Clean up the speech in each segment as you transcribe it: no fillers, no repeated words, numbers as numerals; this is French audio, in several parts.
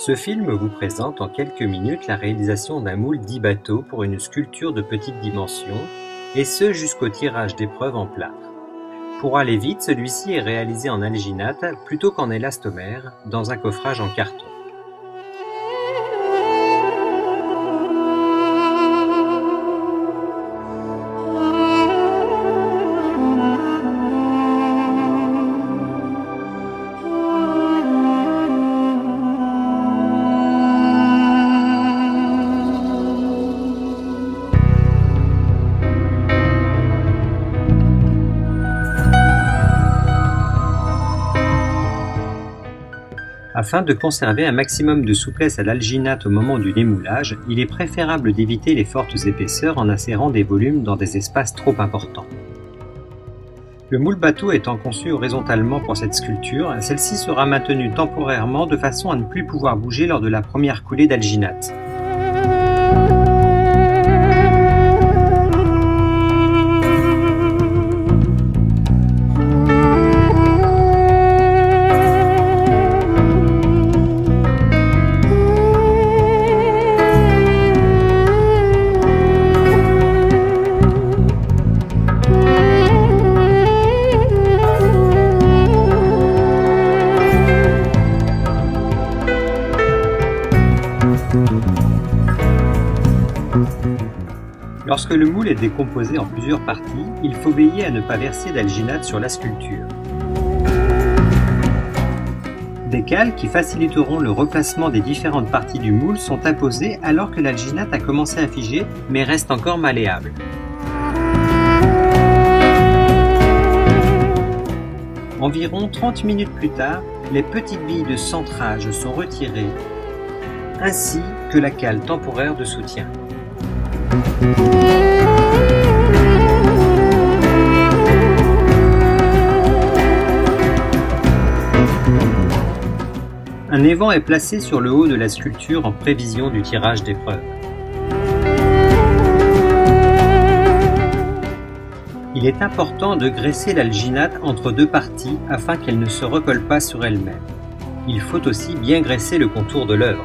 Ce film vous présente en quelques minutes la réalisation d'un moule dit bateau pour une sculpture de petite dimension, et ce jusqu'au tirage d'épreuves en plâtre. Pour aller vite, celui-ci est réalisé en alginate plutôt qu'en élastomère, dans un coffrage en carton. Afin de conserver un maximum de souplesse à l'alginate au moment du démoulage, il est préférable d'éviter les fortes épaisseurs en insérant des volumes dans des espaces trop importants. Le moule bateau étant conçu horizontalement pour cette sculpture, celle-ci sera maintenue temporairement de façon à ne plus pouvoir bouger lors de la première coulée d'alginate. Lorsque le moule est décomposé en plusieurs parties, il faut veiller à ne pas verser d'alginate sur la sculpture. Des cales qui faciliteront le replacement des différentes parties du moule sont apposées alors que l'alginate a commencé à figer mais reste encore malléable. Environ 30 minutes plus tard, les petites billes de centrage sont retirées, ainsi que la cale temporaire de soutien. Un évent est placé sur le haut de la sculpture en prévision du tirage d'épreuves. Il est important de graisser l'alginate entre deux parties afin qu'elle ne se recolle pas sur elle-même. Il faut aussi bien graisser le contour de l'œuvre.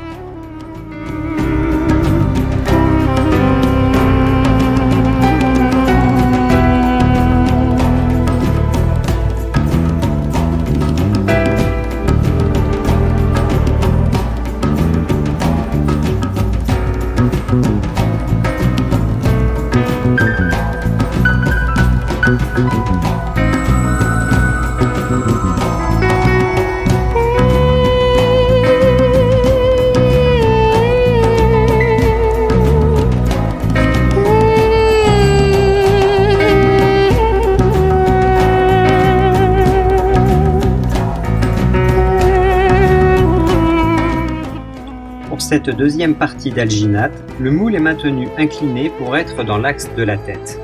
Pour cette deuxième partie d'alginate, le moule est maintenu incliné pour être dans l'axe de la tête.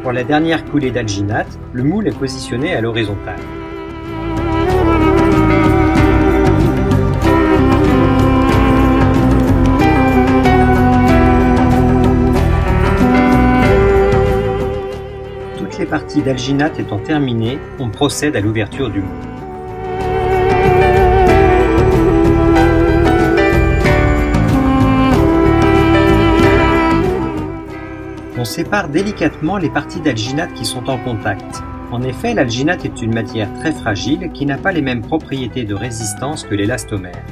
Pour la dernière coulée d'alginate, le moule est positionné à l'horizontale. Toutes les parties d'alginate étant terminées, on procède à l'ouverture du moule. On sépare délicatement les parties d'alginate qui sont en contact. En effet, l'alginate est une matière très fragile qui n'a pas les mêmes propriétés de résistance que l'élastomère.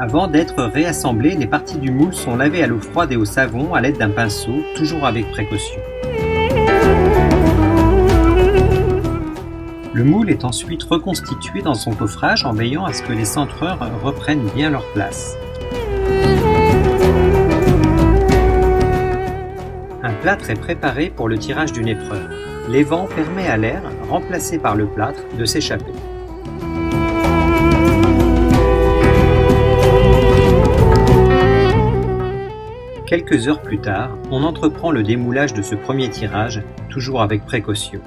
Avant d'être réassemblées, les parties du moule sont lavées à l'eau froide et au savon à l'aide d'un pinceau, toujours avec précaution. Le moule est ensuite reconstitué dans son coffrage en veillant à ce que les centreurs reprennent bien leur place. Un plâtre est préparé pour le tirage d'une épreuve. L'évent permet à l'air, remplacé par le plâtre, de s'échapper. Quelques heures plus tard, on entreprend le démoulage de ce premier tirage, toujours avec précaution.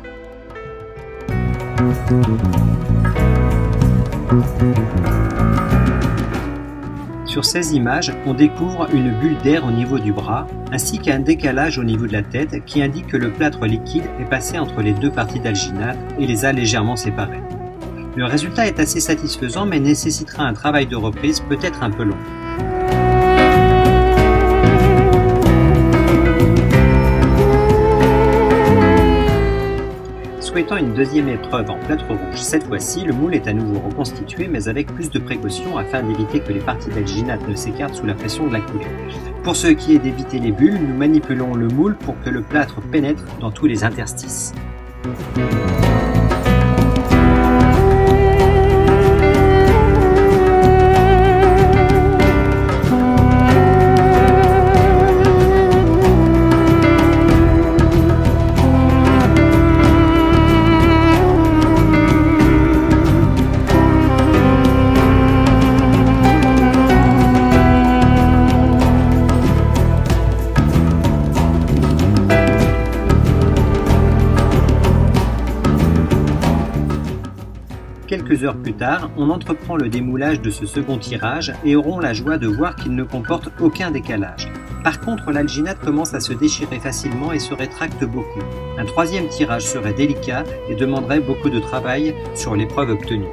Sur ces images, on découvre une bulle d'air au niveau du bras, ainsi qu'un décalage au niveau de la tête qui indique que le plâtre liquide est passé entre les deux parties d'alginate et les a légèrement séparées. Le résultat est assez satisfaisant mais nécessitera un travail de reprise peut-être un peu long. Souhaitant une deuxième épreuve en plâtre rouge, cette fois-ci, le moule est à nouveau reconstitué mais avec plus de précautions afin d'éviter que les parties d'alginate ne s'écartent sous la pression de la coulée. Pour ce qui est d'éviter les bulles, nous manipulons le moule pour que le plâtre pénètre dans tous les interstices. Quelques heures plus tard, on entreprend le démoulage de ce second tirage et auront la joie de voir qu'il ne comporte aucun décalage. Par contre, l'alginate commence à se déchirer facilement et se rétracte beaucoup. Un troisième tirage serait délicat et demanderait beaucoup de travail sur l'épreuve obtenue.